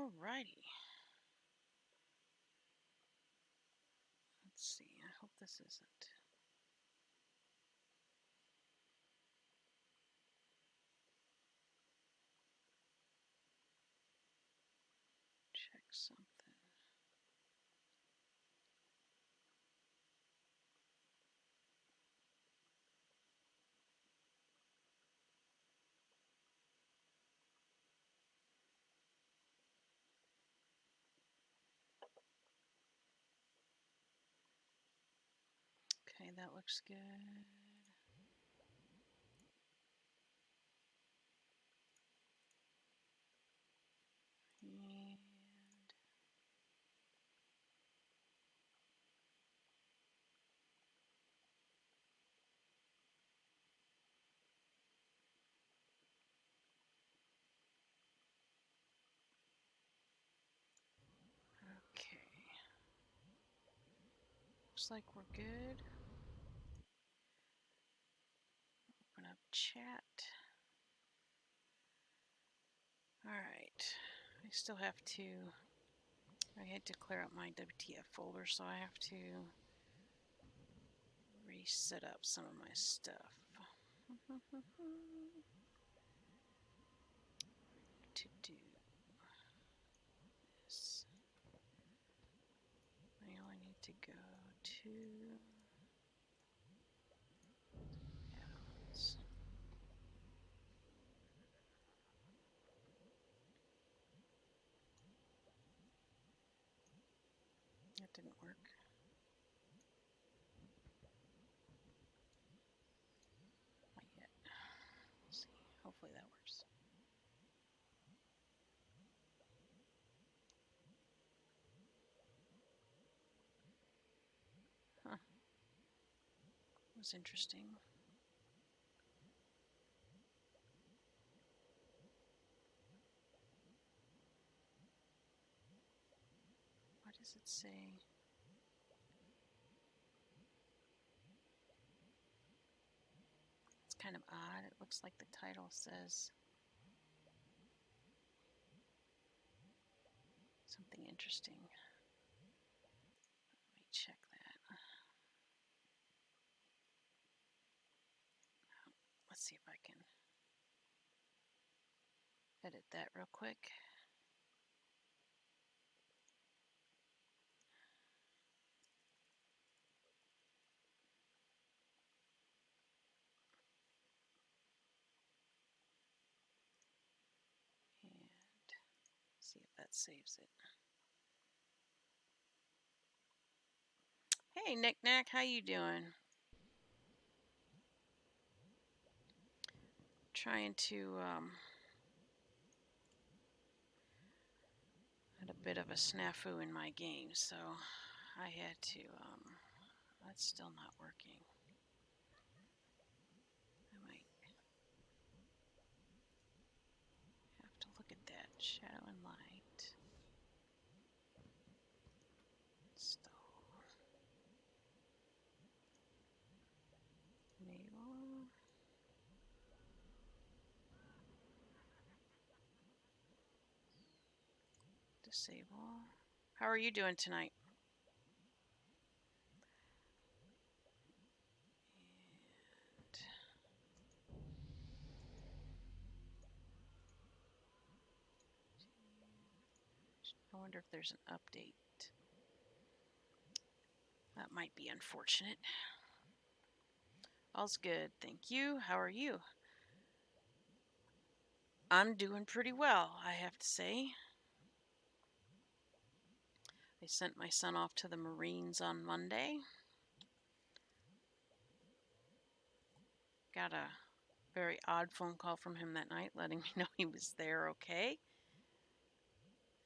Alrighty. Let's see. I hope this isn't. Check something. Okay, that looks good. And okay. Looks like we're good. Open up chat. Alright. I still have to. I had to clear up my WTF folder, so I have to reset up some of my stuff. To do this. I only need to go to add-ons. That didn't work. Not yet. Let's see. Hopefully that works. Huh. That was interesting. What does it say? It's kind of odd. It looks like the title says something interesting. Let me check that. Let's see if I can edit that real quick. And see if that saves it. Hey, Nick Nack, how you doing? Trying to had a bit of a snafu in my game, so I had to that's still not working. I might have to look at that. Shadow and light. Install. Enable. Disable. How are you doing tonight? And I wonder if there's an update. That might be unfortunate. All's good, thank you. How are you? I'm doing pretty well, I have to say. I sent my son off to the Marines on Monday. Got a very odd phone call from him that night letting me know he was there okay.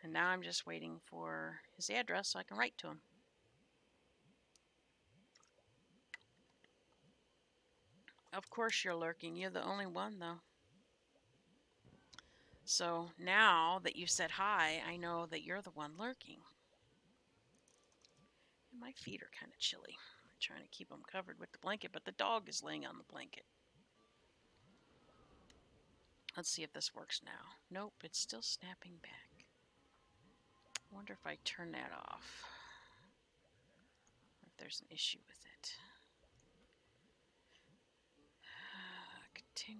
And now I'm just waiting for his address so I can write to him. Of course you're lurking. You're the only one, though. So now that you said hi, I know that you're the one lurking. And my feet are kind of chilly. I'm trying to keep them covered with the blanket, but the dog is laying on the blanket. Let's see if this works now. Nope, it's still snapping back. I wonder if I turn that off, or if there's an issue with it. Continue.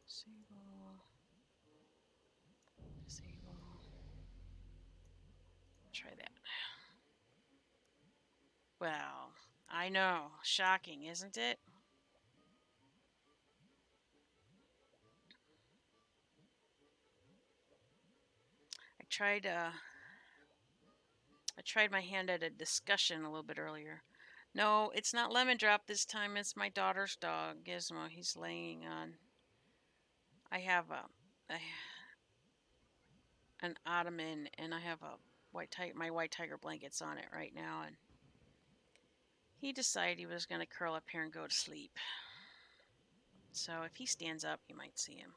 Disable. Disable. Try that. Well, I know. Shocking, isn't it? I tried my hand at a discussion a little bit earlier. No, it's not Lemon Drop this time. It's my daughter's dog, Gizmo. He's laying on. I have an ottoman, and I have my WhiteTiger blankets on it right now, and he decided he was going to curl up here and go to sleep. So if he stands up, you might see him,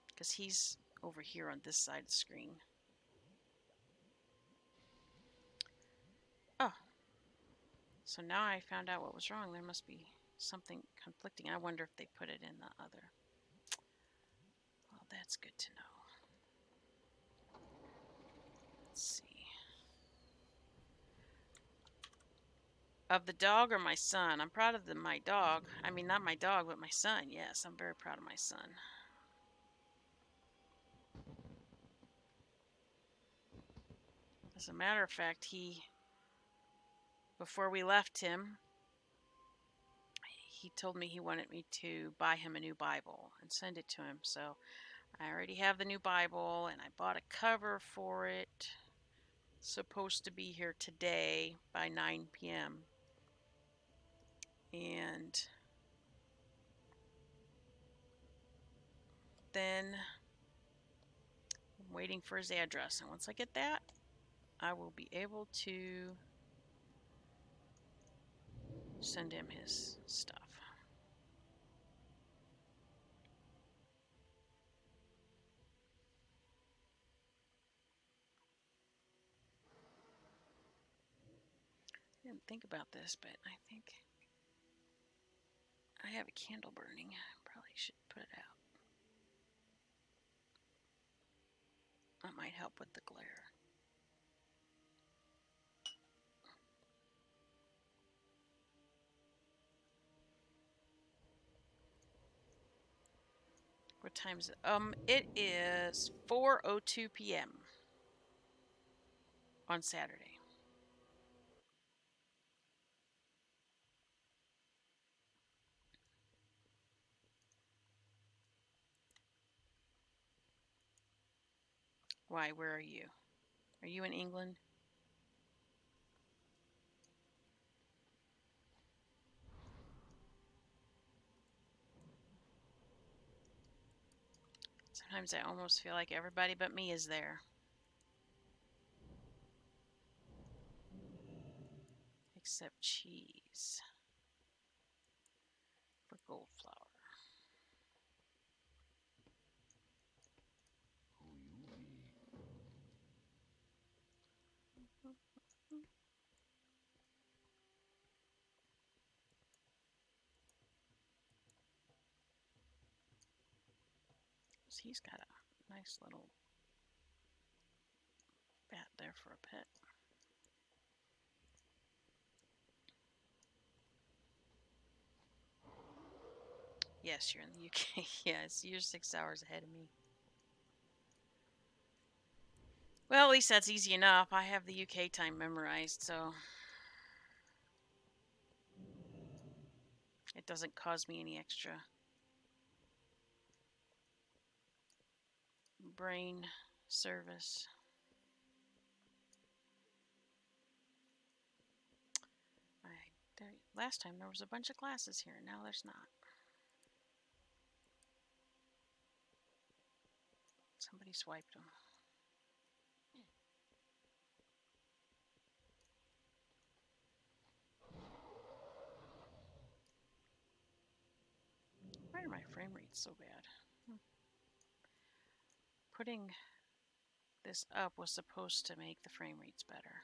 because he's over here on this side of the screen. Oh, so now I found out what was wrong. There must be something conflicting. I wonder if they put it in the other. Well, that's good to know. Let's see. Of the dog or my son? I'm proud of my dog. I mean, not my dog, but my son. Yes, I'm very proud of my son. As a matter of fact, before we left him, he told me he wanted me to buy him a new Bible and send it to him. So I already have the new Bible, and I bought a cover for it. Supposed to be here today by 9 p.m. And then I'm waiting for his address. And once I get that, I will be able to send him his stuff. I didn't think about this, but I think I have a candle burning. I probably should put it out. That might help with the glare. What time is it? It is 4:02 p.m. on Saturday. Why? Where are you? Are you in England? Sometimes I almost feel like everybody but me is there. Except cheese for gold flour. He's got a nice little bat there for a pet. Yes, you're in the UK. Yes, you're 6 hours ahead of me. Well, at least that's easy enough. I have the UK time memorized, so it doesn't cause me any extra brain service. Last time there was a bunch of classes here, now there's not. Somebody swiped them. Why are my frame rates so bad? Putting this up was supposed to make the frame rates better.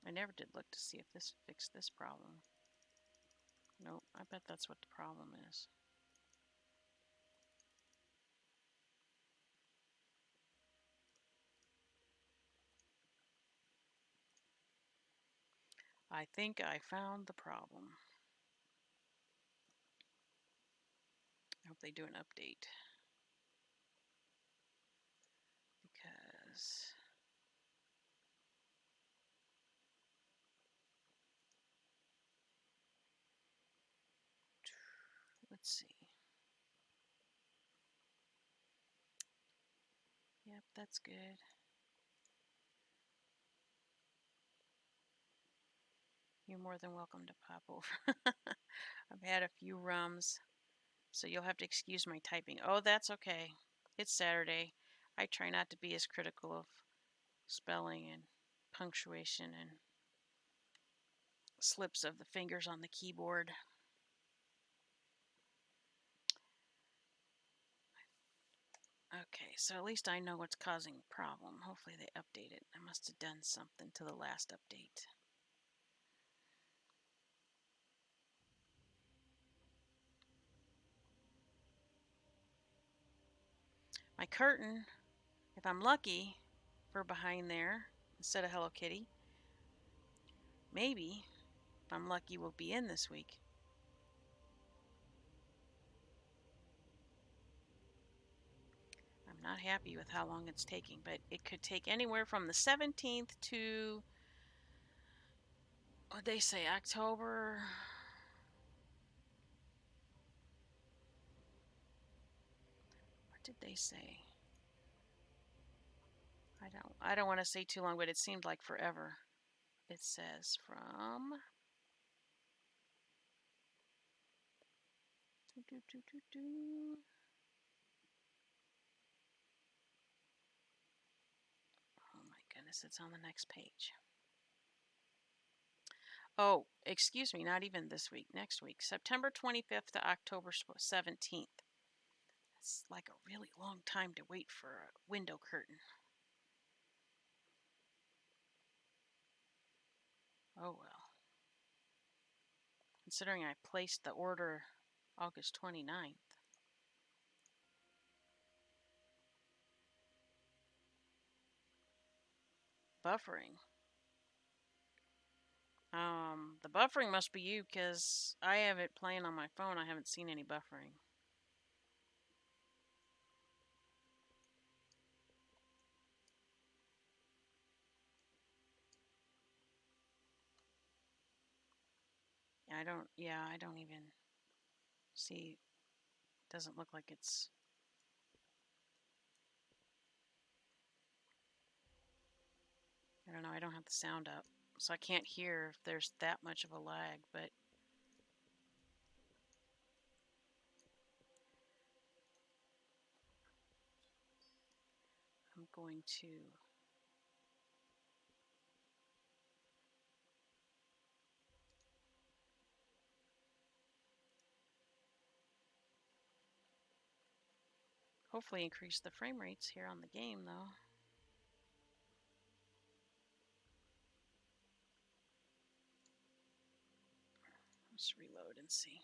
I never did look to see if this fixed this problem. Nope, I bet that's what the problem is. I think I found the problem. I hope they do an update. Because let's see. Yep, that's good. You're more than welcome to pop over. I've had a few rums, so you'll have to excuse my typing. Oh, that's okay. It's Saturday. I try not to be as critical of spelling and punctuation and slips of the fingers on the keyboard. Okay, so at least I know what's causing the problem. Hopefully they update it. I must have done something to the last update. My curtain, if I'm lucky, for behind there instead of Hello Kitty, maybe, if I'm lucky, will be in this week. I'm not happy with how long it's taking, but it could take anywhere from the 17th to, what they say, October. What did they say? I don't want to say too long, but it seemed like forever. It says from oh my goodness, it's on the next page. Oh, excuse me, not even this week, next week. September 25th to October 17th. It's like a really long time to wait for a window curtain. Oh well. Considering I placed the order August 29th. Buffering. The buffering must be you because I have it playing on my phone. I haven't seen any buffering. I don't even see. Doesn't look like it's. I don't know. I don't have the sound up, so I can't hear if there's that much of a lag, but. I'm going to hopefully increase the frame rates here on the game, though. Let's reload and see.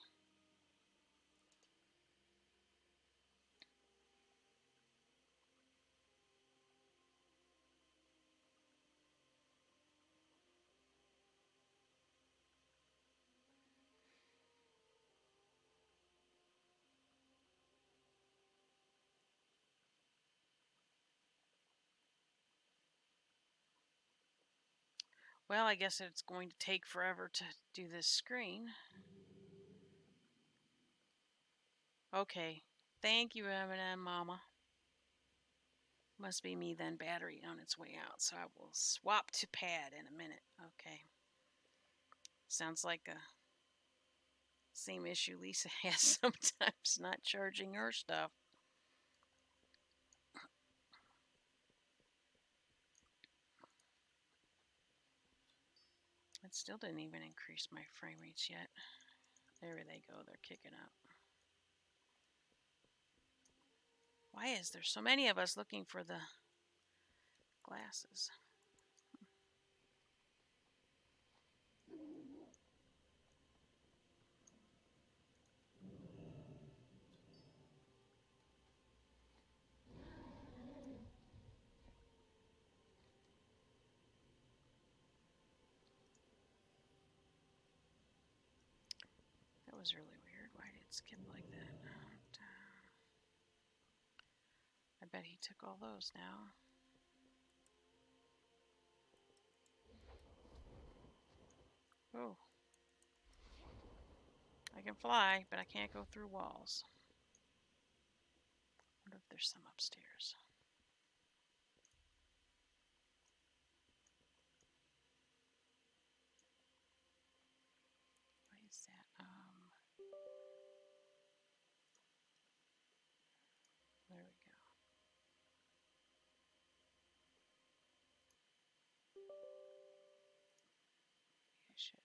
Well, I guess it's going to take forever to do this screen. Okay. Thank you, M&M Mama. Must be me then, battery on its way out, so I will swap to pad in a minute. Okay. Sounds like a same issue Lisa has sometimes, not charging her stuff. It still didn't even increase my frame rates yet. There they go, they're kicking up. Why is there so many of us looking for the glasses? was really weird. Why did it skip like that? I bet he took all those now. Oh. I can fly, but I can't go through walls. I wonder if there's some upstairs. Why is that? There we go. I should.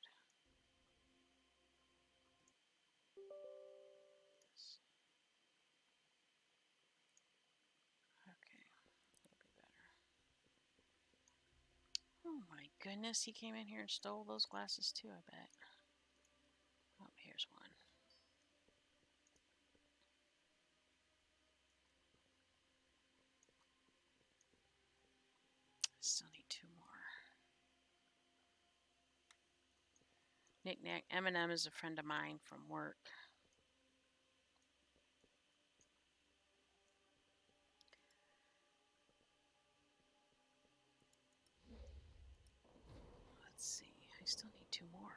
Okay, that'll be better. Oh my goodness, he came in here and stole those glasses too, I bet. Oh, here's one. Still need 2 more. Knick-knack. Eminem is a friend of mine from work. Let's see. I still need 2 more.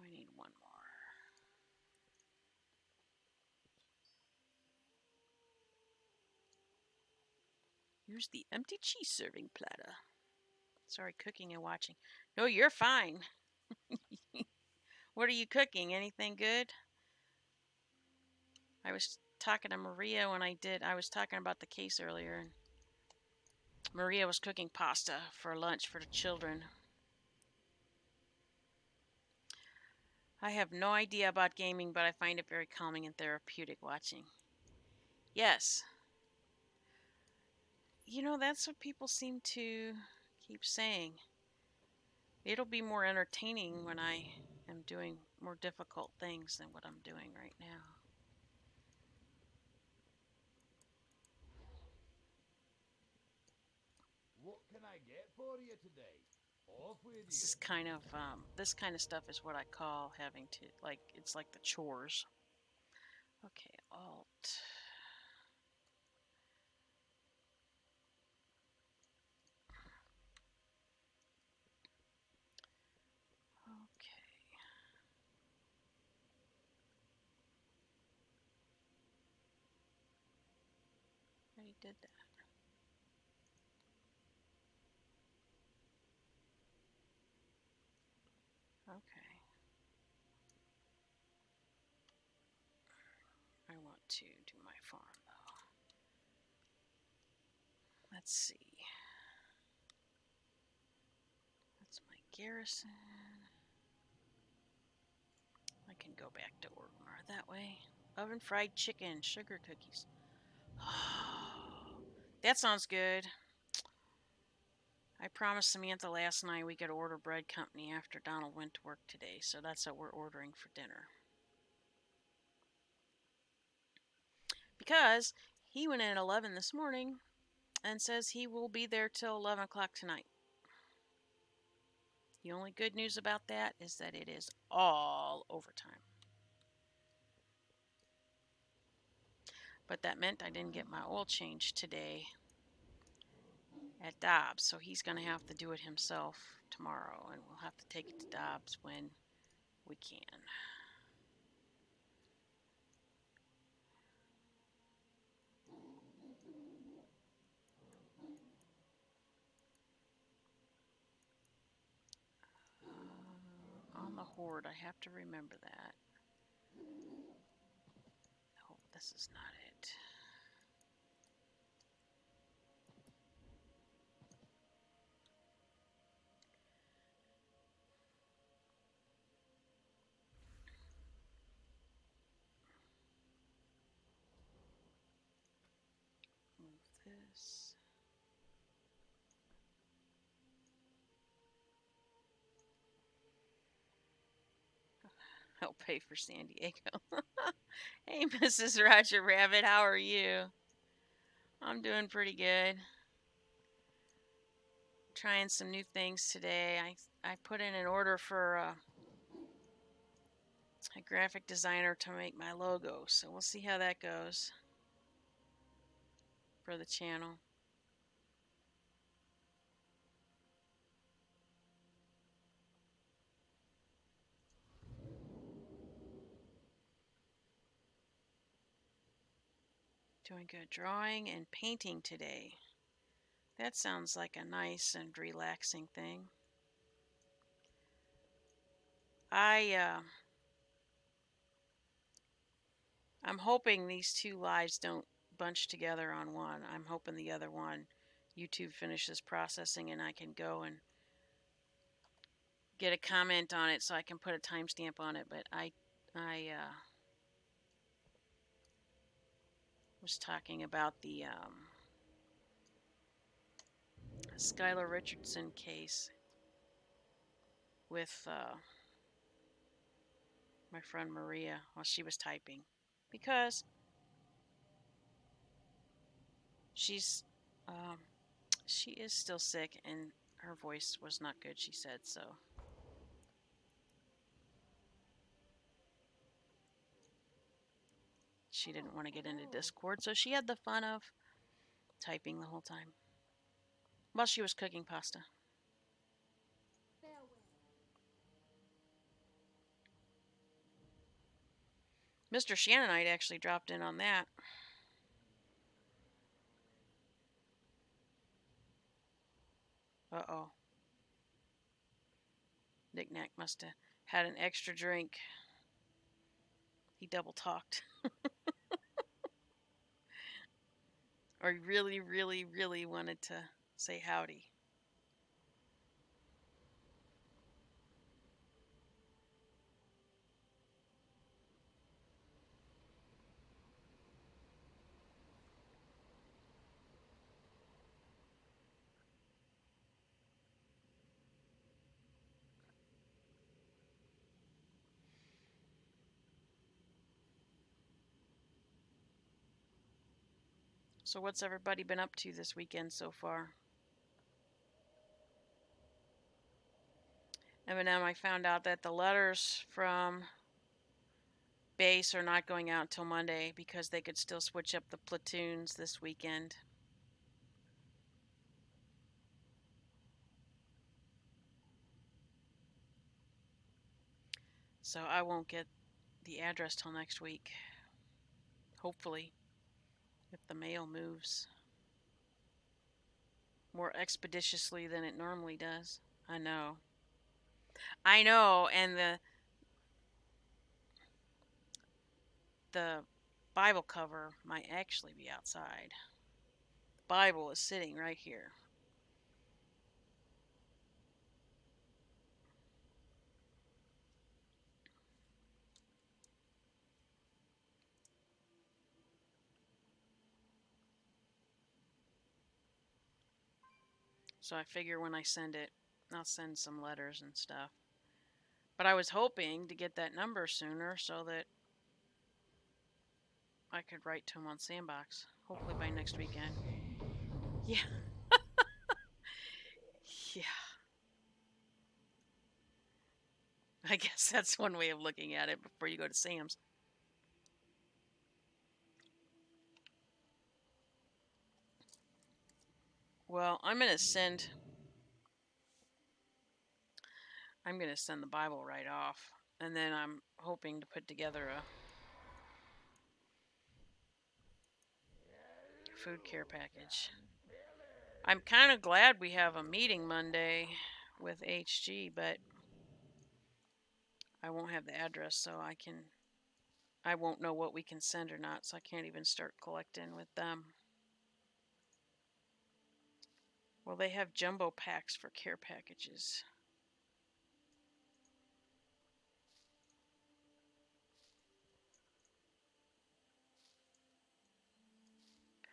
I need 1 more. Use the empty cheese serving platter. Sorry, cooking and watching. No, you're fine. What are you cooking? Anything good? I was talking to Maria when I was talking about the case earlier, and Maria was cooking pasta for lunch for the children. I have no idea about gaming, but I find it very calming and therapeutic watching. Yes. You know, that's what people seem to keep saying. It'll be more entertaining when I am doing more difficult things than what I'm doing right now. What can I get for you today? Off with This you. is this kind of stuff is what I call having to, like, it's like the chores. Okay, Alt. Okay. Already did that. Okay. I want to do my farm though. Let's see. That's my garrison. I can go back to Orgmar that way. Oven fried chicken, sugar cookies. That sounds good. I promised Samantha last night we could order bread company after Donald went to work today, so that's what we're ordering for dinner. Because he went in at 11 this morning and says he will be there till 11 o'clock tonight. The only good news about that is that it is all overtime. But that meant I didn't get my oil change today at Dobbs, so he's going to have to do it himself tomorrow, and we'll have to take it to Dobbs when we can. On the Horde, I have to remember that. No, this is not it. Move this. I'll pay for San Diego. Hey, Mrs. Roger Rabbit, how are you? I'm doing pretty good. Trying some new things today. I put in an order for a graphic designer to make my logo, so we'll see how that goes for the channel. Doing good drawing and painting today. That sounds like a nice and relaxing thing. I'm hoping these two lives don't bunch together on one. I'm hoping the other one, YouTube finishes processing and I can go and get a comment on it so I can put a timestamp on it. But I was talking about the Skylar Richardson case with my friend Maria while she was typing because she's um, she is still sick and her voice was not good. She said so. She didn't want to get into Discord, so she had the fun of typing the whole time while she was cooking pasta. Mr. Shannonite actually dropped in on that. Uh-oh. Nick Nack must have had an extra drink. He double talked. Or he really, really, really wanted to say howdy. So what's everybody been up to this weekend so far? Eminem, I found out that the letters from base are not going out until Monday because they could still switch up the platoons this weekend. So I won't get the address till next week. Hopefully, if the mail moves more expeditiously than it normally does. I know. I know, and the Bible cover might actually be outside. The Bible is sitting right here. So I figure when I send it, I'll send some letters and stuff. But I was hoping to get that number sooner so that I could write to him on Sandbox. Hopefully by next weekend. Yeah. Yeah. I guess that's one way of looking at it before you go to Sam's. Well, I'm going to send the Bible right off. And then I'm hoping to put together a food care package. I'm kind of glad we have a meeting Monday with HG, but I won't have the address, so I won't know what we can send or not, so I can't even start collecting with them. Well, they have jumbo packs for care packages.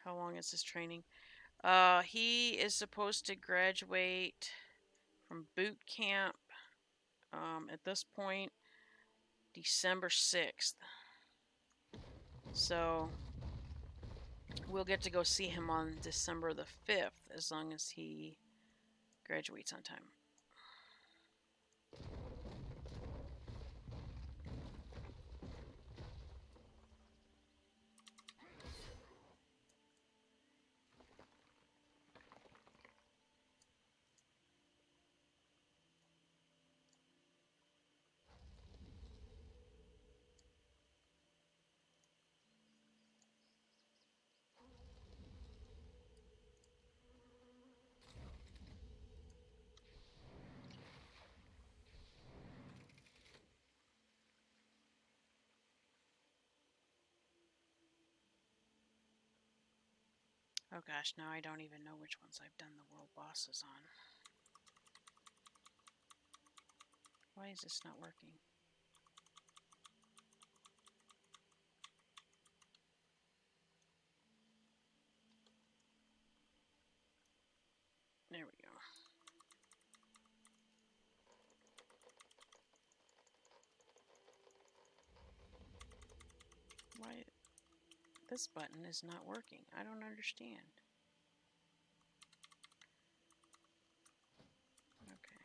How long is this training? He is supposed to graduate from boot camp at this point, December 6th. So we'll get to go see him on December the 5th as long as he graduates on time. Oh gosh, now I don't even know which ones I've done the world bosses on. Why is this not working? There we go. Why this button is not working? I don't understand. Okay.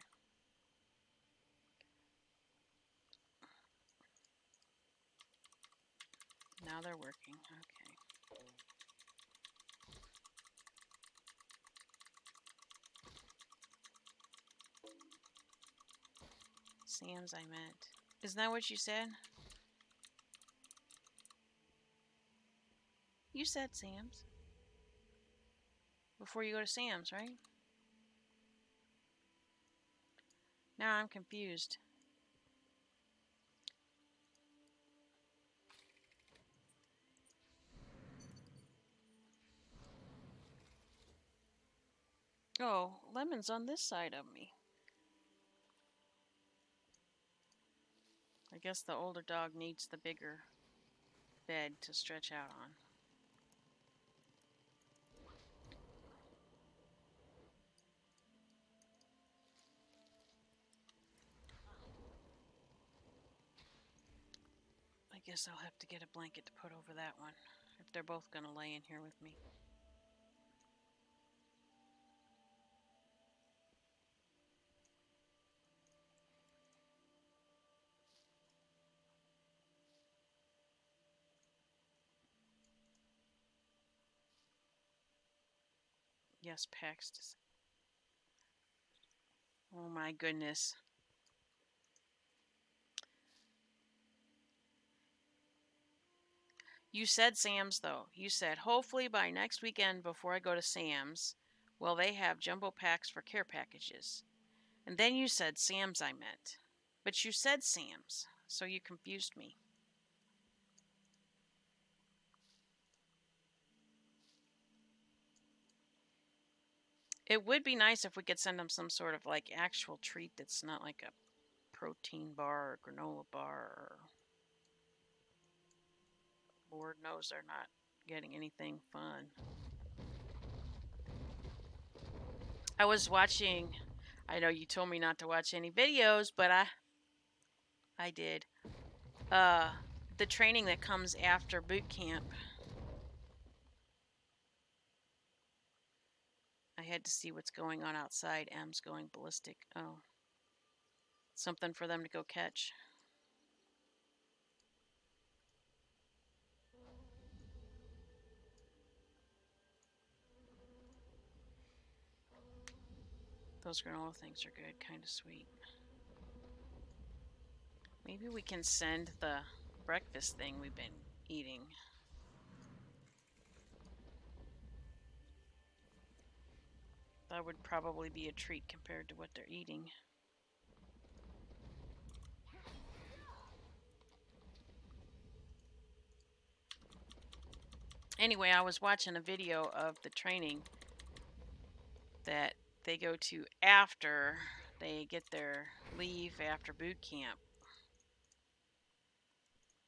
Now they're working. Okay. Sam's, I meant. Isn't that what you said? You said Sam's. Before you go to Sam's, right? Now I'm confused. Oh, Lemon's on this side of me. I guess the older dog needs the bigger bed to stretch out on. I guess I'll have to get a blanket to put over that one if they're both going to lay in here with me. Yes, Pax. Oh my goodness. You said Sam's, though. You said, hopefully by next weekend before I go to Sam's, well, they have jumbo packs for care packages. And then you said Sam's, I meant. But you said Sam's, so you confused me. It would be nice if we could send them some sort of like actual treat that's not like a protein bar or granola bar or Lord knows they're not getting anything fun. I was watching, I know you told me not to watch any videos, but I did. The training that comes after boot camp. I had to see what's going on outside. M's going ballistic. Oh. Something for them to go catch. Those granola things are good, kind of sweet. Maybe we can send the breakfast thing we've been eating. That would probably be a treat compared to what they're eating. Anyway, I was watching a video of the training that they go to after they get their leave after boot camp.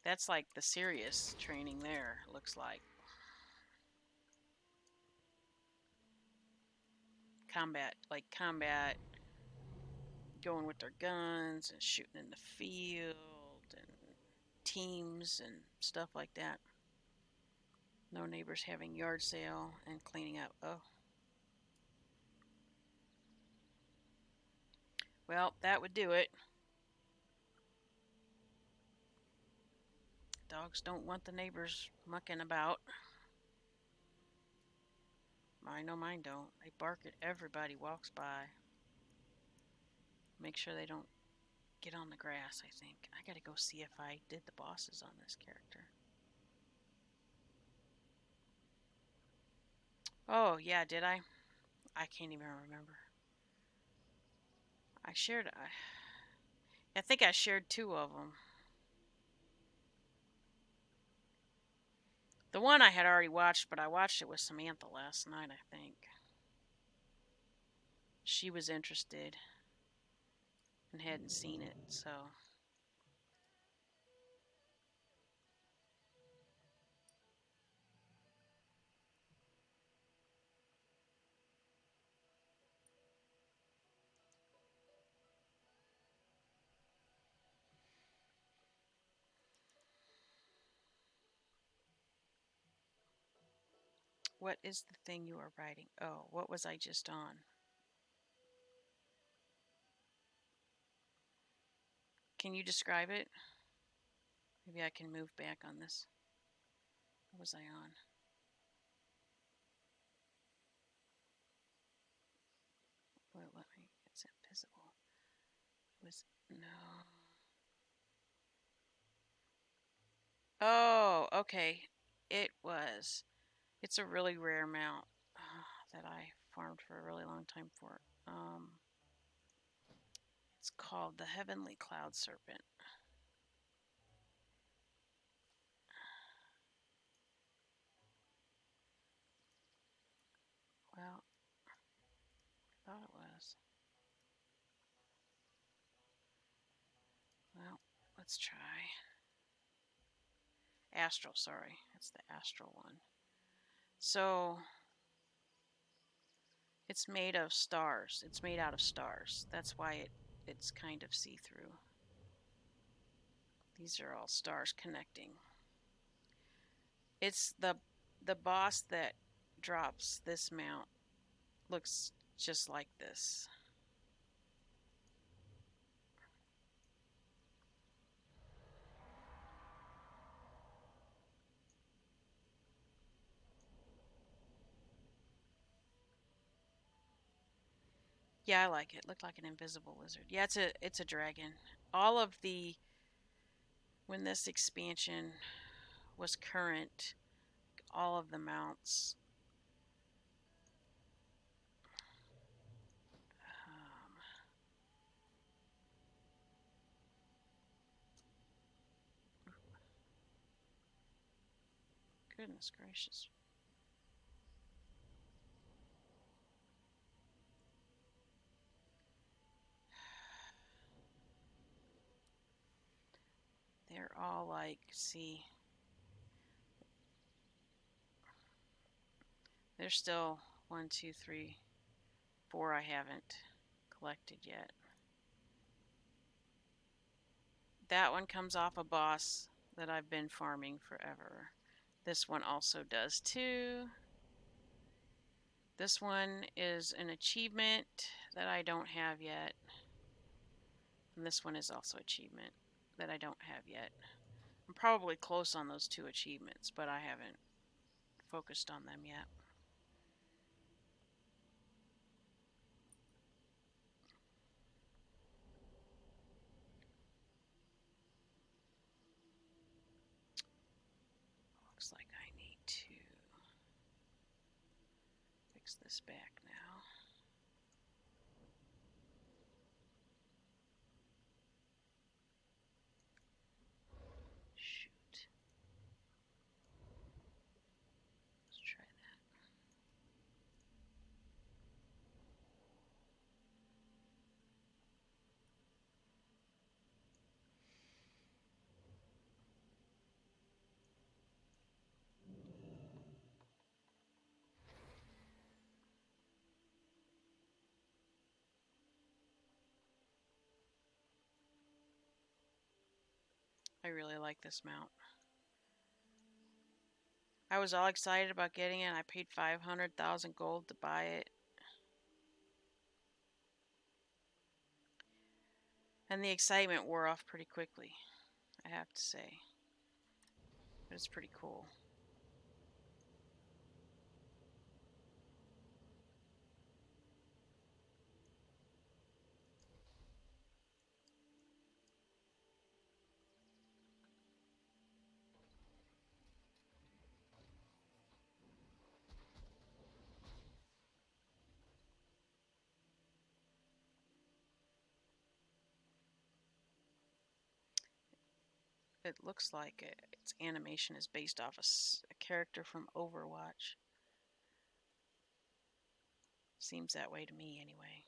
That's like the serious training there, looks like. Combat, going with their guns and shooting in the field and teams and stuff like that. No neighbors having yard sale and cleaning up. Oh. Well, that would do it. Dogs don't want the neighbors mucking about. I know mine don't. They bark at everybody walks by. Make sure they don't get on the grass, I think. I gotta go see if I did the bosses on this character. Oh, yeah, did I? I can't even remember. I shared. I think I shared two of them. The one I had already watched, but I watched it with Samantha last night, I think. She was interested and hadn't seen it, so. What is the thing you are writing? Oh, what was I just on? Can you describe it? Maybe I can move back on this. What was I on? Well, let me. It's invisible. Was no. Oh, okay. It was. It's a really rare mount that I farmed for a really long time for. It's called the Heavenly Cloud Serpent. Well, I thought it was. Well, let's try. Astral, sorry. It's the Astral one. So, it's made of stars. It's made out of stars. That's why it's kind of see-through. These are all stars connecting. It's the boss that drops this mount looks just like this. Yeah, I like it. Looked like an invisible lizard. Yeah, it's a dragon. All of the when this expansion was current, all of the mounts. Um, Goodness gracious. They're all like, see, there's still one, two, three, four I haven't collected yet. That one comes off a boss that I've been farming forever. This one also does too. This one is an achievement that I don't have yet. And this one is also achievement that I don't have yet. I'm probably close on those two achievements, but I haven't focused on them yet. Looks like I need to fix this back now. Shoot. Let's try that. I really like this mount. I was all excited about getting it. I paid 500,000 gold to buy it. And the excitement wore off pretty quickly, I have to say. But it's pretty cool. It looks like its animation is based off a character from Overwatch. Seems that way to me, anyway.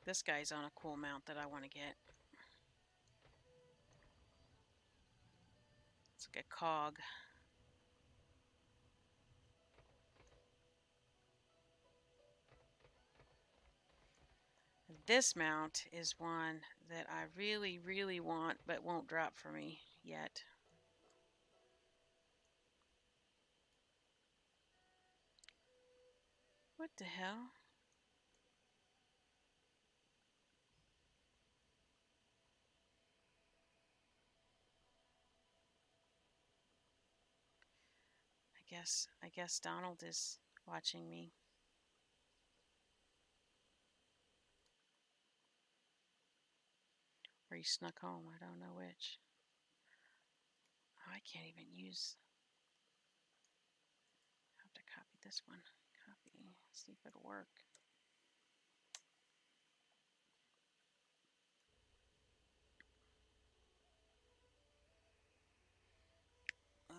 This guy's on a cool mount that I want to get. It's like a cog. This mount is one that I really, really want, but won't drop for me yet. What the hell? I guess Donald is watching me. Or he snuck home. I don't know which. Oh, I can't even use. I have to copy this one. Copy. See if it'll work.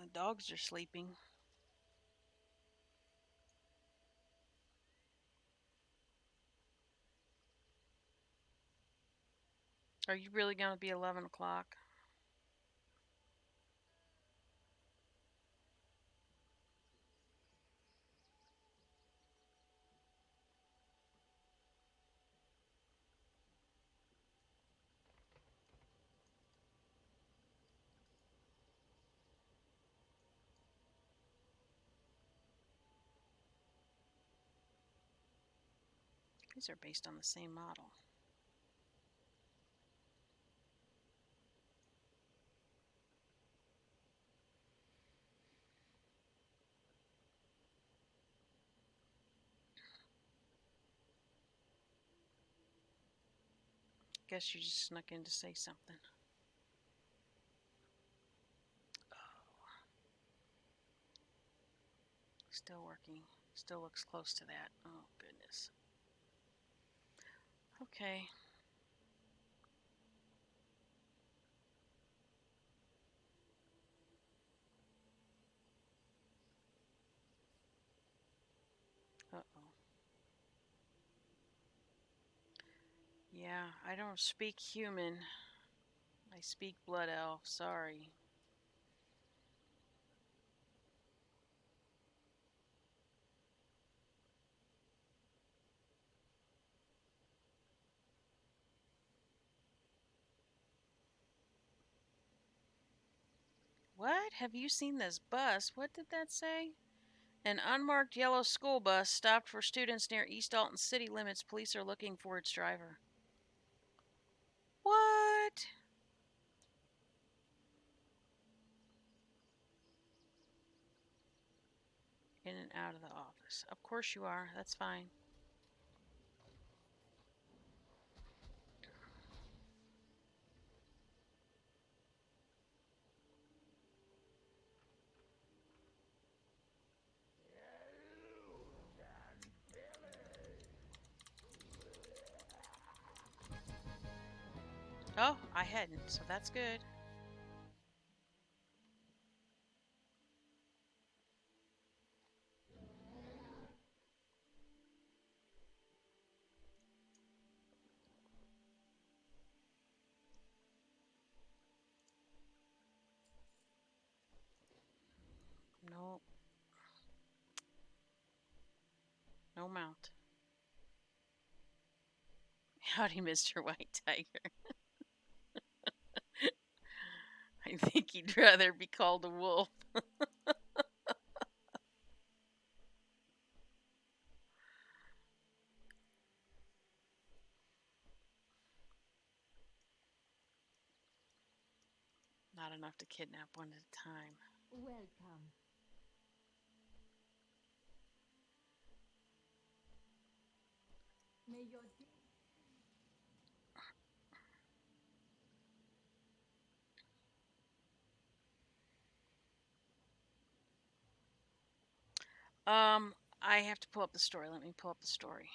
The dogs are sleeping. Are you really going to be 11 o'clock? These are based on the same model. Guess you just snuck in to say something. Oh, still working. Still looks close to that. Oh, goodness. Okay. Uh-oh. Yeah, I don't speak human. I speak blood elf. Sorry. What? Have you seen this bus? What did that say? An unmarked yellow school bus stopped for students near East Alton city limits. Police are looking for its driver. What? In and out of the office. Of course you are. That's fine. Oh, I hadn't, so that's good. No, no mount. Howdy, Mr. White Tiger. I think he'd rather be called a wolf. Not enough to kidnap one at a time. Welcome. May your day. I have to pull up the story. Let me pull up the story.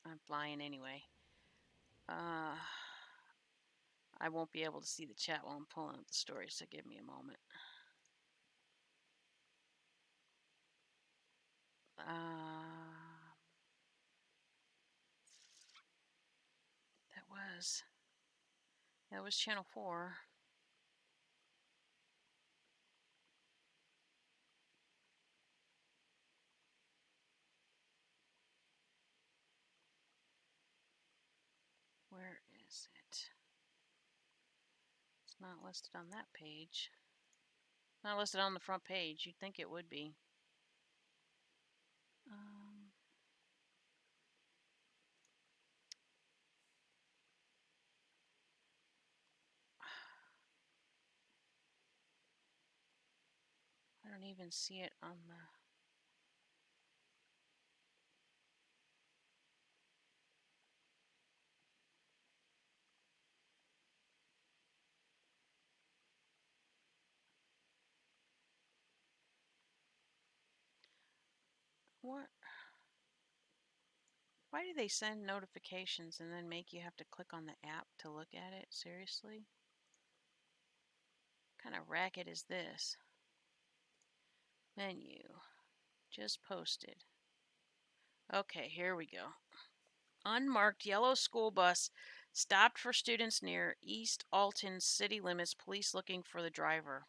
I'm flying anyway. Uh, I won't be able to see the chat while I'm pulling up the story, so give me a moment. That was Channel 4. Where is it? It's not listed on that page. Not listed on the front page. You'd think it would be. Um, I don't even see it on the. What? Why do they send notifications and then make you have to click on the app to look at it? Seriously? What kind of racket is this? Menu. Just posted. Okay, here we go. Unmarked yellow school bus stopped for students near East Alton city limits. Police looking for the driver.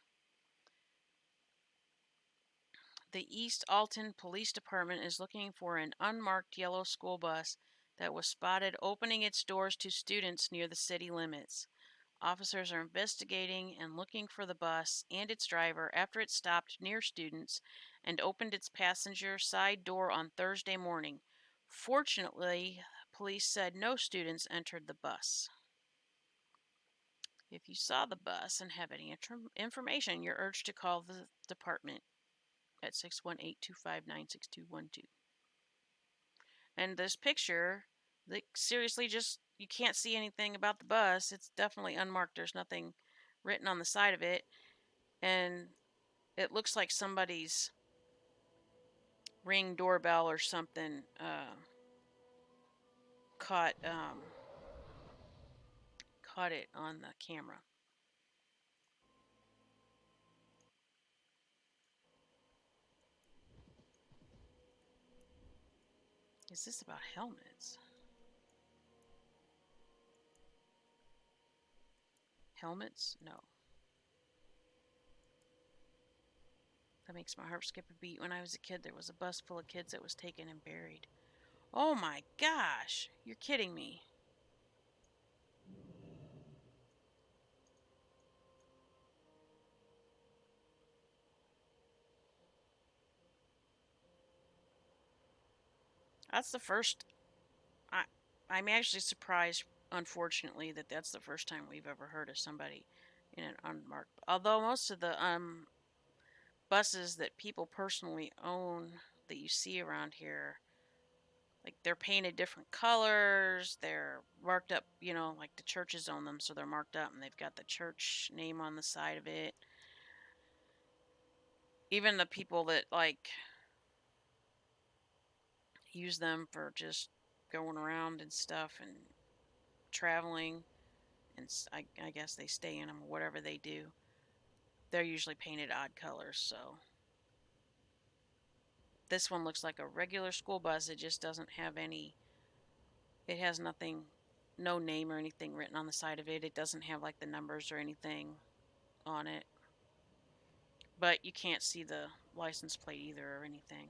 The East Alton Police Department is looking for an unmarked yellow school bus that was spotted opening its doors to students near the city limits. Officers are investigating and looking for the bus and its driver after it stopped near students and opened its passenger side door on Thursday morning. Fortunately, police said no students entered the bus. If you saw the bus and have any information, you're urged to call the department at 618-259-6212. And this picture, seriously, just you can't see anything about the bus. It's definitely unmarked. There's nothing written on the side of it, and it looks like somebody's Ring doorbell or something caught it on the camera. Is this about helmets? Helmets? No. That makes my heart skip a beat. When I was a kid, there was a bus full of kids that was taken and buried. Oh my gosh! You're kidding me. That's the first. I, I'm actually surprised, unfortunately, that that's the first time we've ever heard of somebody in an unmarked. Although most of the buses that people personally own that you see around here, like they're painted different colors, they're marked up, like the churches own them, so they're marked up and they've got the church name on the side of it. Even the people that like use them for just going around and stuff and traveling, and I guess they stay in them or whatever they do. They're usually painted odd colors, so this one looks like a regular school bus. It just doesn't have any. It has nothing, no name or anything written on the side of it. It doesn't have like the numbers or anything on it. But you can't see the license plate either or anything.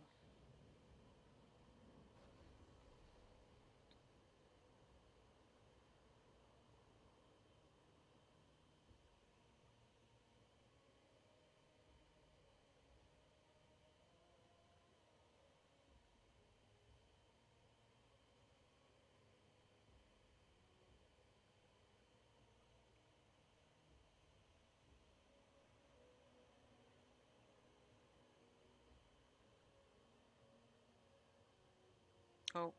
Oh,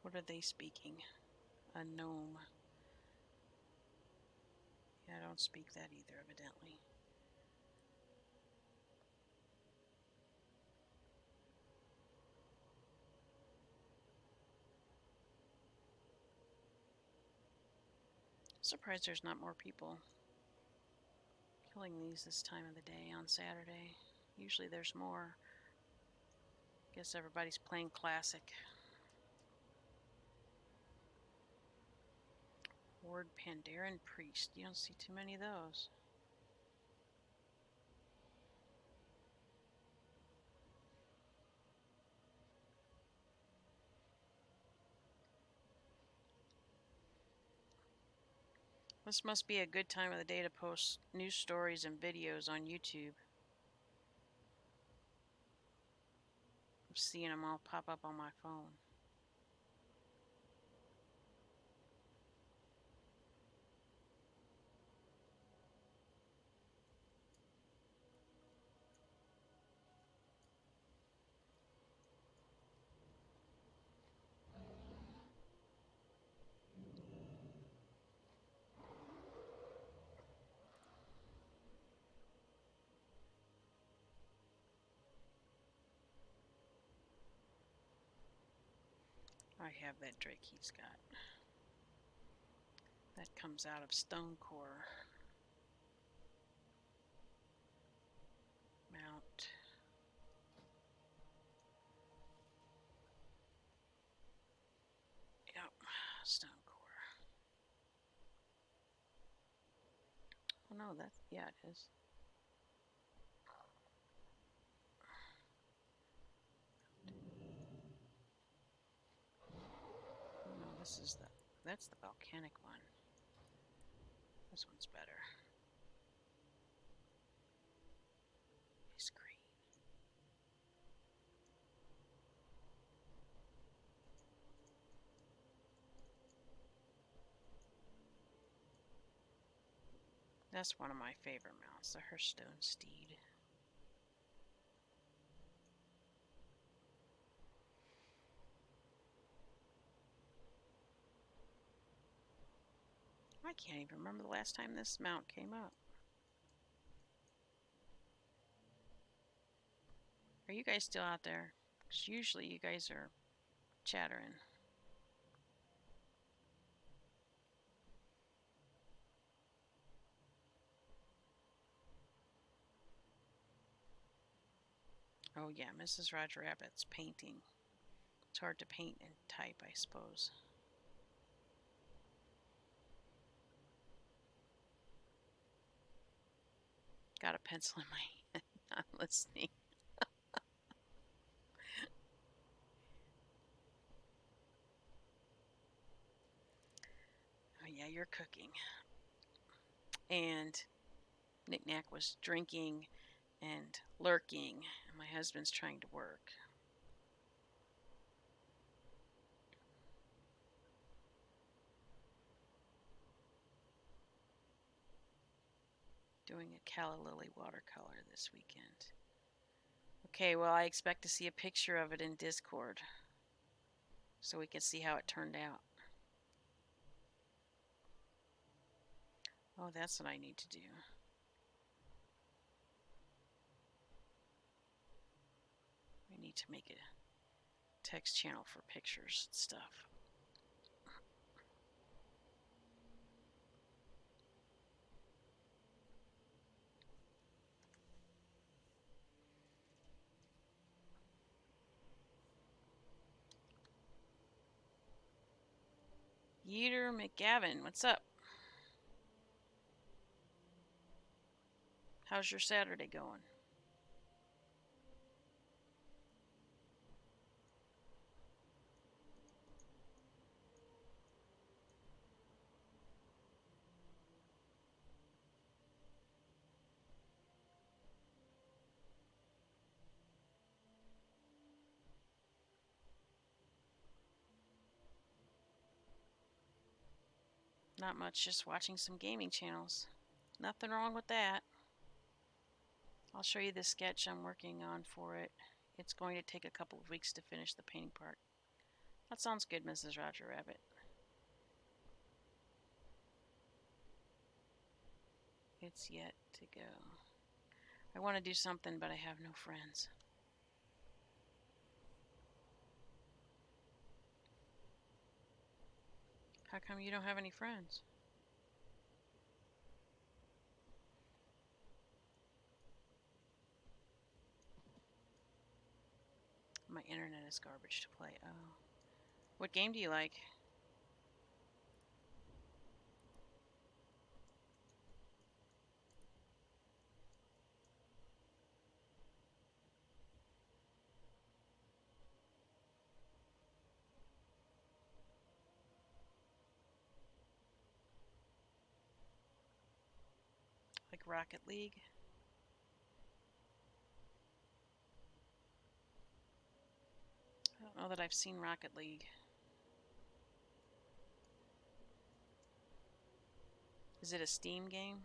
what are they speaking? A gnome. Yeah, I don't speak that either, evidently. Surprised there's not more people killing these this time of the day on Saturday. Usually there's more. Guess everybody's playing Classic. Horde Pandaren Priest. You don't see too many of those. This must be a good time of the day to post news stories and videos on YouTube. I'm seeing them all pop up on my phone. I have that Drake he's got. That comes out of Stone Core. Mount. Yep, Stone Core. Oh no, that's, yeah, it is. Oh no, this is that's the volcanic one. This one's better. It's green. That's one of my favorite mounts, the Hearthstone Steed. I can't even remember the last time this mount came up. Are you guys still out there? Because usually you guys are chattering. Oh yeah, Mrs. Roger Rabbit's painting. It's hard to paint and type, I suppose. Got a pencil in my hand. I'm listening. Oh yeah, you're cooking. And Knick Knack was drinking and lurking, and my husband's trying to work. Doing a calla lily watercolor this weekend. Okay, well, I expect to see a picture of it in Discord so we can see how it turned out. Oh, that's what I need to do. We need to make a text channel for pictures and stuff. Yeater McGavin, what's up? How's your Saturday going? Not much, just watching some gaming channels. Nothing wrong with that. I'll show you the sketch I'm working on for it. It's going to take a couple of weeks to finish the painting part. That sounds good, Mrs. Roger Rabbit. It's yet to go. I want to do something, but I have no friends. How come you don't have any friends? My internet is garbage to play. Oh. What game do you like? Like Rocket League? I don't know that I've seen Rocket League. Is it a Steam game?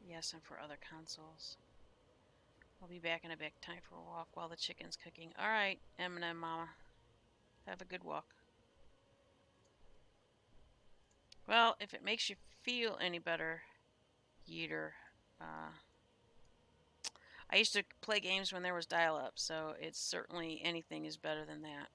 Yes, and for other consoles. I'll be back in a bit. Time for a walk while the chicken's cooking. All right, M&M Mama. Have a good walk. Well, if it makes you feel any better, Yeeter, I used to play games when there was dial-up, so it's certainly anything is better than that.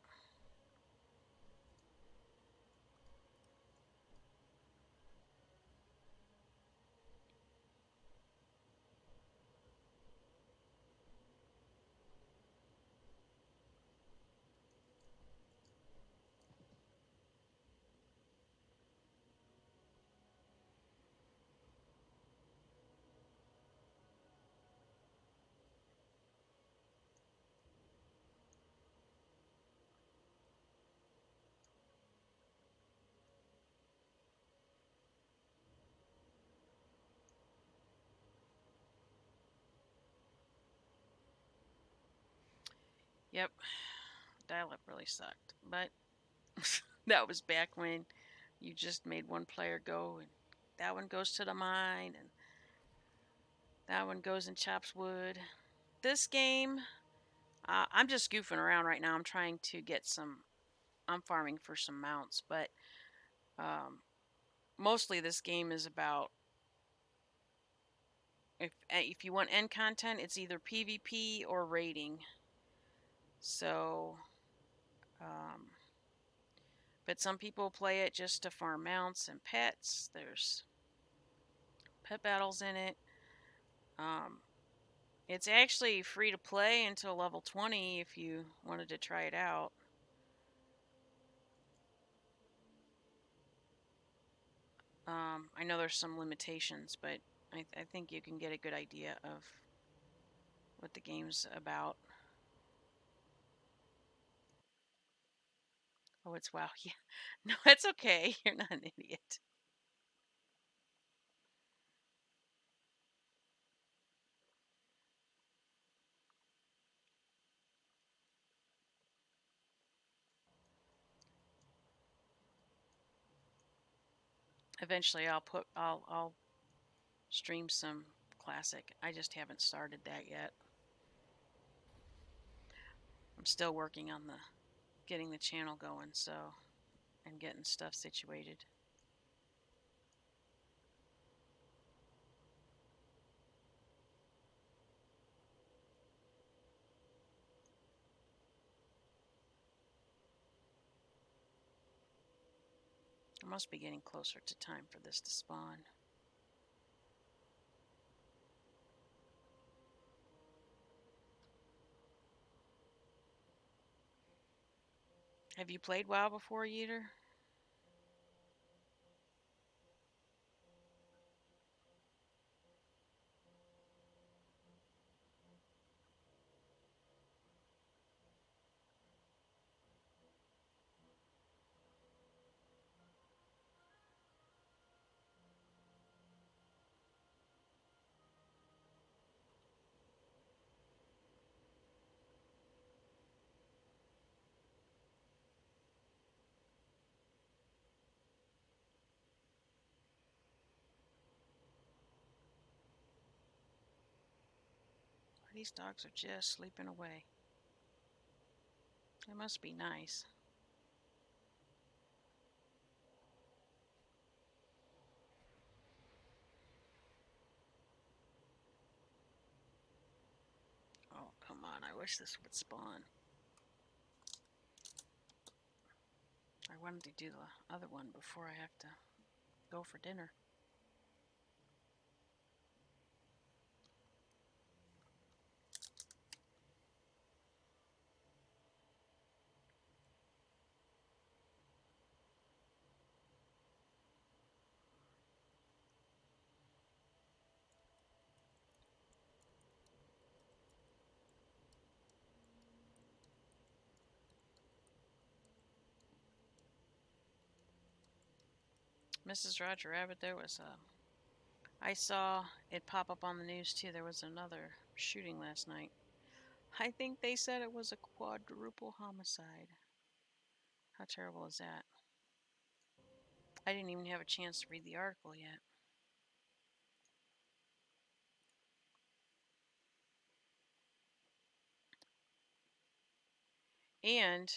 Yep, dial-up really sucked, but that was back when you just made one player go, and that one goes to the mine, and that one goes and chops wood. This game, I'm just goofing around right now. I'm trying to get some. I'm farming for some mounts, but mostly this game is about if you want end content, it's either PvP or raiding. So, um, but some people play it just to farm mounts and pets. There's pet battles in it. Um, it's actually free to play until level 20 if you wanted to try it out. I know there's some limitations, but I think you can get a good idea of what the game's about. Oh, it's WoW. Yeah. No, it's okay. You're not an idiot. Eventually, I'll stream some classic. I just haven't started that yet. I'm still working on the getting the channel going, so and getting stuff situated. I must be getting closer to time for this to spawn. Have you played WoW before, Yeater? These dogs are just sleeping away. They must be nice. Oh, come on. I wish this would spawn. I wanted to do the other one before I have to go for dinner. Mrs. Roger Rabbit, there was a. I saw it pop up on the news too. There was another shooting last night. I think they said it was a quadruple homicide. How terrible is that? I didn't even have a chance to read the article yet. And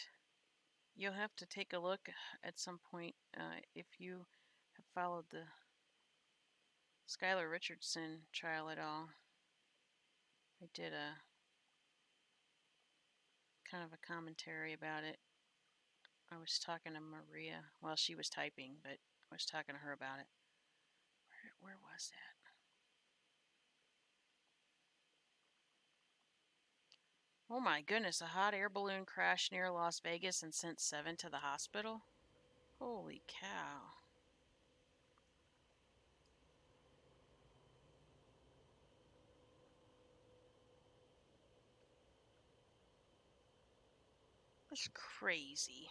you'll have to take a look at some point if you have followed the Skylar Richardson trial at all. I did a kind of a commentary about it. I was talking to Maria while she was typing, but I was talking to her about it. Where was that? Oh my goodness, a hot air balloon crashed near Las Vegas and sent 7 to the hospital? Holy cow. That's crazy.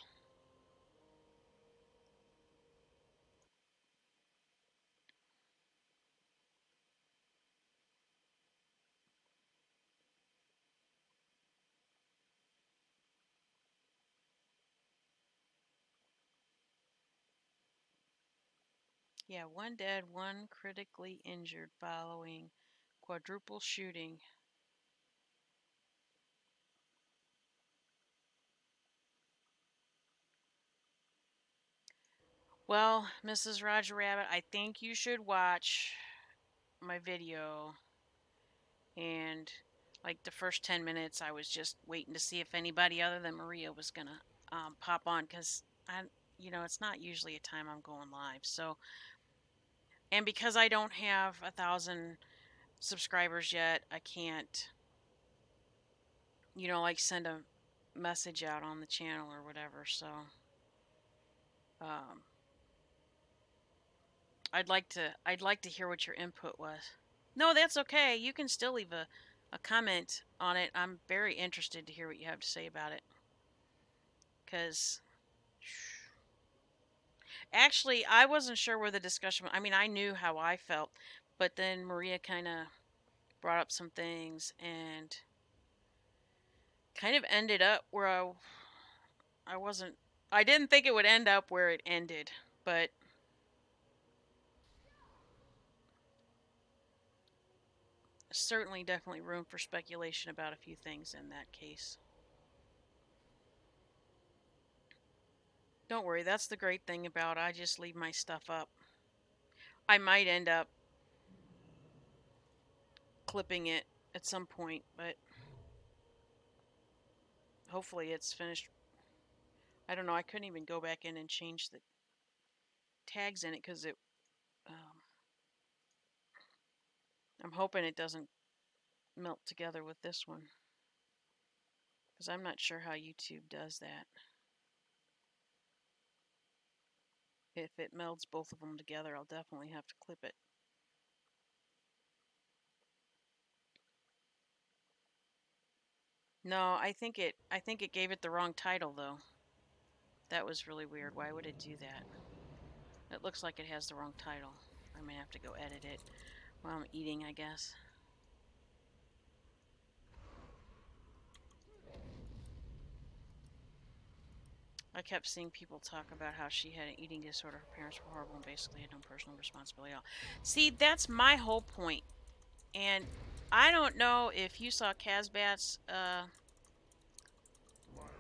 Yeah, 1 dead, 1 critically injured following quadruple shooting. Well, Mrs. Roger Rabbit, I think you should watch my video. And like the first 10 minutes, I was just waiting to see if anybody other than Maria was going to pop on because it's not usually a time I'm going live. So, and because I don't have 1,000 subscribers yet, I can't, like send a message out on the channel or whatever. So, um, I'd like to hear what your input was. No, that's okay. You can still leave a comment on it. I'm very interested to hear what you have to say about it. Because actually, I wasn't sure where the discussion went. I mean, I knew how I felt, but then Maria kind of brought up some things and kind of ended up where I wasn't. I didn't think it would end up where it ended, but certainly, definitely room for speculation about a few things in that case. Don't worry, that's the great thing about I just leave my stuff up. I might end up clipping it at some point, but hopefully it's finished. I don't know. I couldn't even go back in and change the tags in it because it. Um, I'm hoping it doesn't melt together with this one because I'm not sure how YouTube does that. If it melds both of them together, I'll definitely have to clip it. No, I think it gave it the wrong title though. That was really weird. Why would it do that? It looks like it has the wrong title. I may have to go edit it while I'm eating, I guess. I kept seeing people talk about how she had an eating disorder, her parents were horrible, and basically had no personal responsibility at all. See, that's my whole point. And I don't know if you saw Casbat's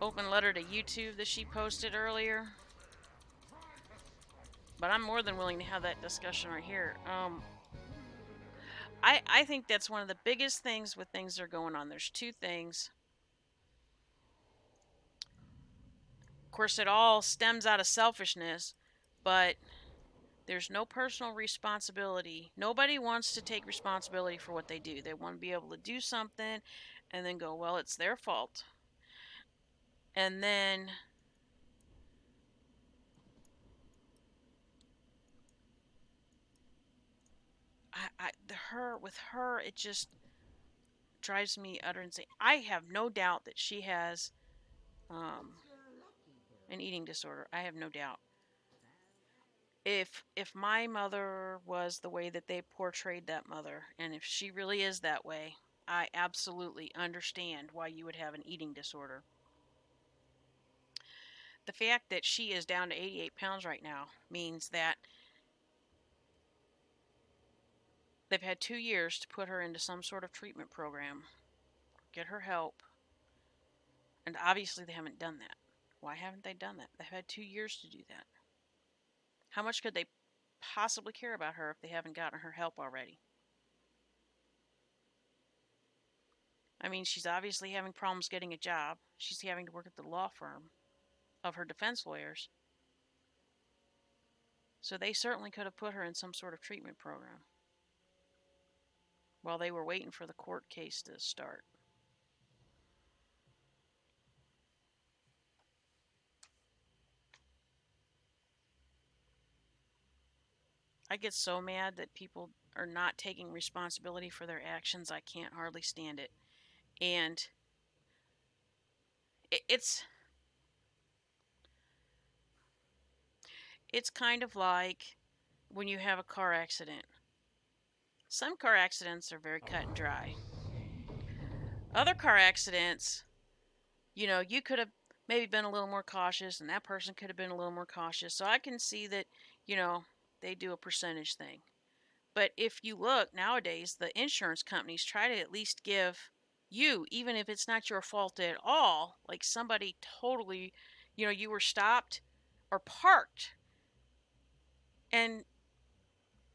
open letter to YouTube that she posted earlier, but I'm more than willing to have that discussion right here. I think that's one of the biggest things with things that are going on. There's two things. Of course, it all stems out of selfishness, but there's no personal responsibility. Nobody wants to take responsibility for what they do. They want to be able to do something and then go, well, it's their fault. And then with her, it just drives me utter insane. I have no doubt that she has um, an eating disorder. I have no doubt. If my mother was the way that they portrayed that mother, and if she really is that way, I absolutely understand why you would have an eating disorder. The fact that she is down to 88 pounds right now means that they've had 2 years to put her into some sort of treatment program, get her help, and obviously they haven't done that. Why haven't they done that? They've had 2 years to do that. How much could they possibly care about her if they haven't gotten her help already? I mean, she's obviously having problems getting a job. She's having to work at the law firm of her defense lawyers. So they certainly could have put her in some sort of treatment program while they were waiting for the court case to start. I get so mad that people are not taking responsibility for their actions. I can't hardly stand it. And it's it's kind of like when you have a car accident. Some car accidents are very cut and dry. Other car accidents, you could have maybe been a little more cautious and that person could have been a little more cautious. So I can see that, you know, they do a percentage thing. But if you look nowadays, the insurance companies try to at least give you, even if it's not your fault at all, like somebody totally, you were stopped or parked and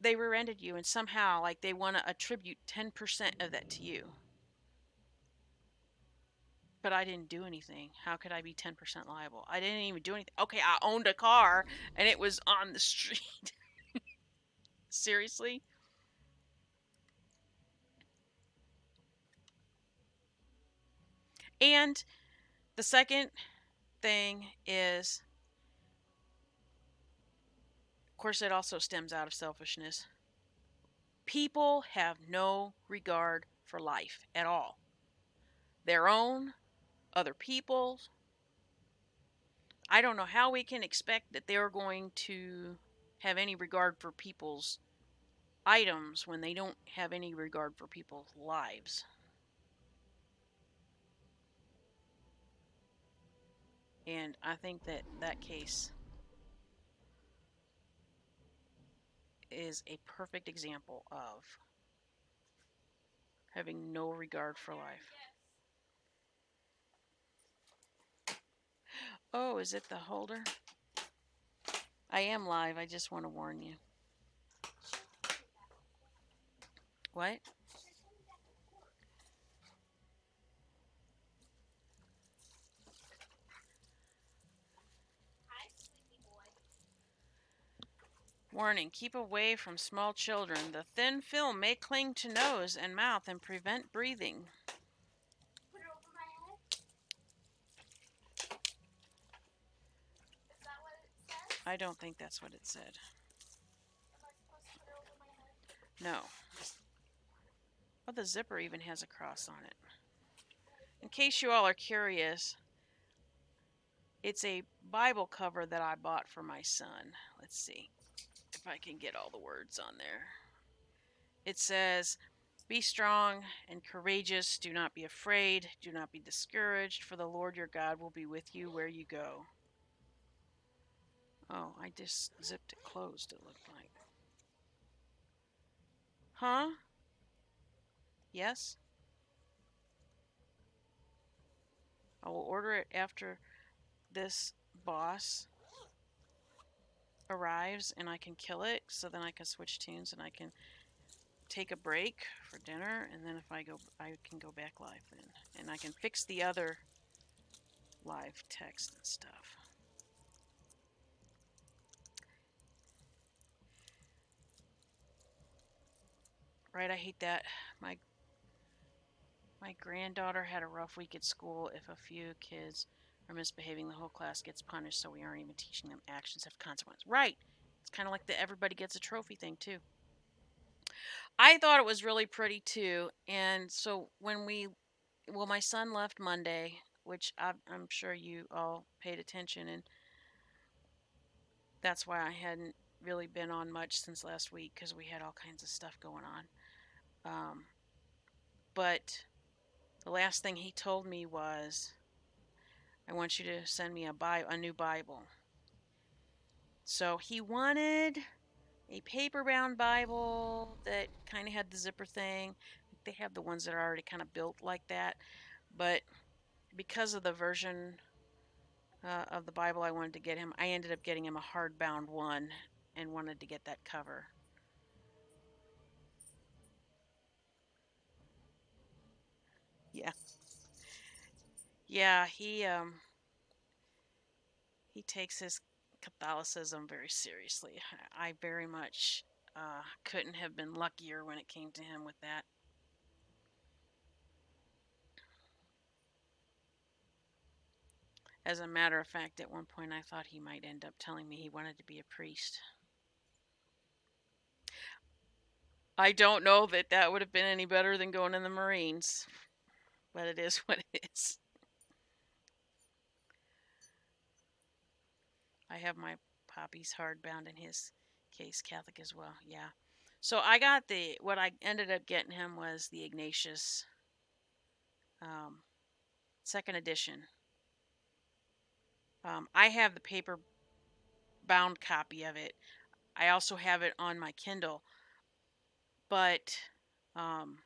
they rear-ended you and somehow like they want to attribute 10% of that to you. But I didn't do anything. How could I be 10% liable? I didn't even do anything. Okay, I owned a car and it was on the street. Seriously? And the second thing is, of course, it also stems out of selfishness. People have no regard for life at all. Their own, other people's. I don't know how we can expect that they're going to have any regard for people's items when they don't have any regard for people's lives. And I think that that case is a perfect example of having no regard for life. Oh, is it the holder? I am live. I just want to warn you. What? Warning, keep away from small children. The thin film may cling to nose and mouth and prevent breathing. Put it over my head? Is that what it says? I don't think that's what it said. Am I supposed to put it over my head? No. Well, the zipper even has a cross on it. In case you all are curious, it's a Bible cover that I bought for my son. Let's see if I can get all the words on there. It says, "Be strong and courageous. Do not be afraid. Do not be discouraged, for the Lord your God will be with you where you go." Oh, I just zipped it closed, it looked like. Huh? Yes? I will order it after this boss arrives and I can kill it, so then I can switch tunes and I can take a break for dinner, and then if I can go back live then, and I can fix the other live text and stuff. Right, I hate that. My my granddaughter had a rough week at school. If a few kids are misbehaving, the whole class gets punished, so we aren't even teaching them actions have consequences. Right. It's kind of like the everybody gets a trophy thing too. I thought it was really pretty too. And so my son left Monday, which I'm sure you all paid attention, and that's why I hadn't really been on much since last week because we had all kinds of stuff going on. But the last thing he told me was, "I want you to send me a new Bible." So he wanted a paper-bound Bible that kind of had the zipper thing. They have the ones that are already kind of built like that, but because of the version of the Bible I wanted to get him, I ended up getting him a hardbound one and wanted to get that cover. Yeah, yeah, he takes his Catholicism very seriously. I very much couldn't have been luckier when it came to him with that. As a matter of fact, at one point I thought he might end up telling me he wanted to be a priest. I don't know that that would have been any better than going in the Marines, but it is what it is. I have my Poppy's hardbound in his case, Catholic as well. Yeah. So I got what I ended up getting him was the Ignatius um, second edition. I have the paper bound copy of it. I also have it on my Kindle, but um,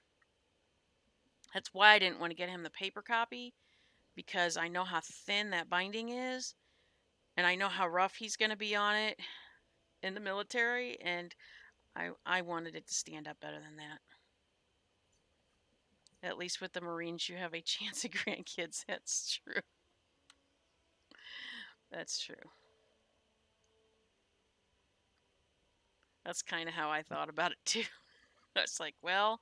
that's why I didn't want to get him the paper copy because I know how thin that binding is, and I know how rough he's going to be on it in the military, and I wanted it to stand up better than that. At least with the Marines, you have a chance of grandkids. That's true. That's true. That's kind of how I thought about it too. It's like, well,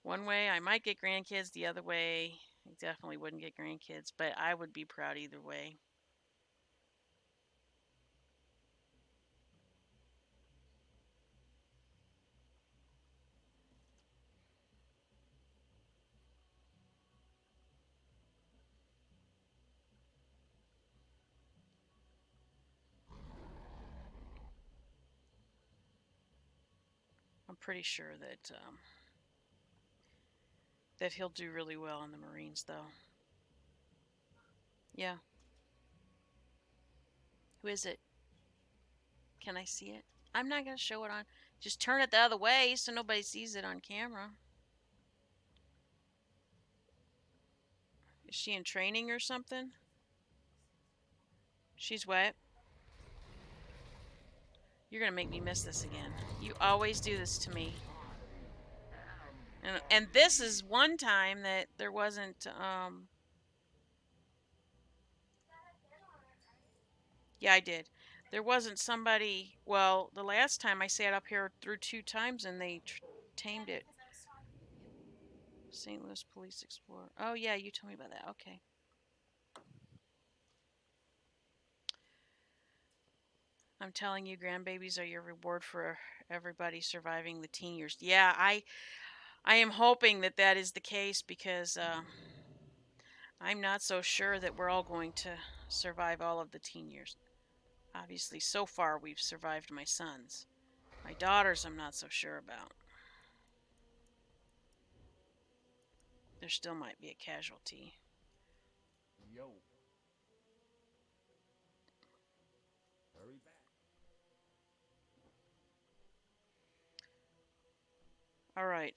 one way I might get grandkids, the other way I definitely wouldn't get grandkids, but I would be proud either way. I'm pretty sure that he'll do really well in the Marines, though. Yeah. Who is it? Can I see it? I'm not gonna show it on. Just turn it the other way so nobody sees it on camera. Is she in training or something? She's wet. You're gonna make me miss this again. You always do this to me. And this is one time that there wasn't yeah, I did. There wasn't somebody, well, the last time I sat up here through 2 times and they tamed it. because I was talking to you. St. Louis Police Explorer. Oh yeah, you told me about that. Okay. I'm telling you, grandbabies are your reward for everybody surviving the teen years. Yeah, I am hoping that that is the case because I'm not so sure that we're all going to survive all of the teen years. Obviously, so far we've survived my sons. My daughters, I'm not so sure about. There still might be a casualty. Yo. Hurry back. All right.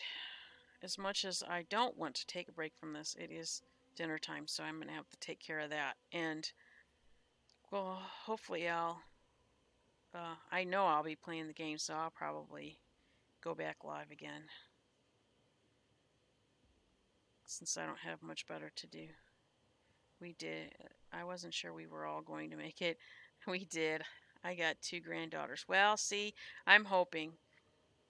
As much as I don't want to take a break from this, it is dinner time, so I'm going to have to take care of that. And, well, hopefully I know I'll be playing the game, so I'll probably go back live again since I don't have much better to do. We did. I wasn't sure we were all going to make it. We did. I got two granddaughters. Well, see, I'm hoping.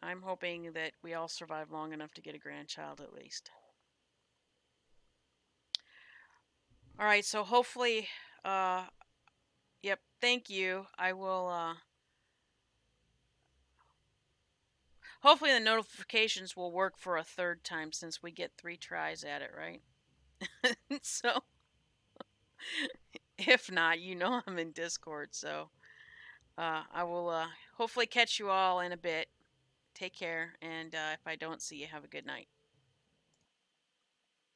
I'm hoping that we all survive long enough to get a grandchild at least. All right, so hopefully, uh, yep, thank you. I will, hopefully the notifications will work for a third time since we get 3 tries at it, right? So, if not, I'm in Discord, so I will hopefully catch you all in a bit. Take care, and if I don't see you, have a good night.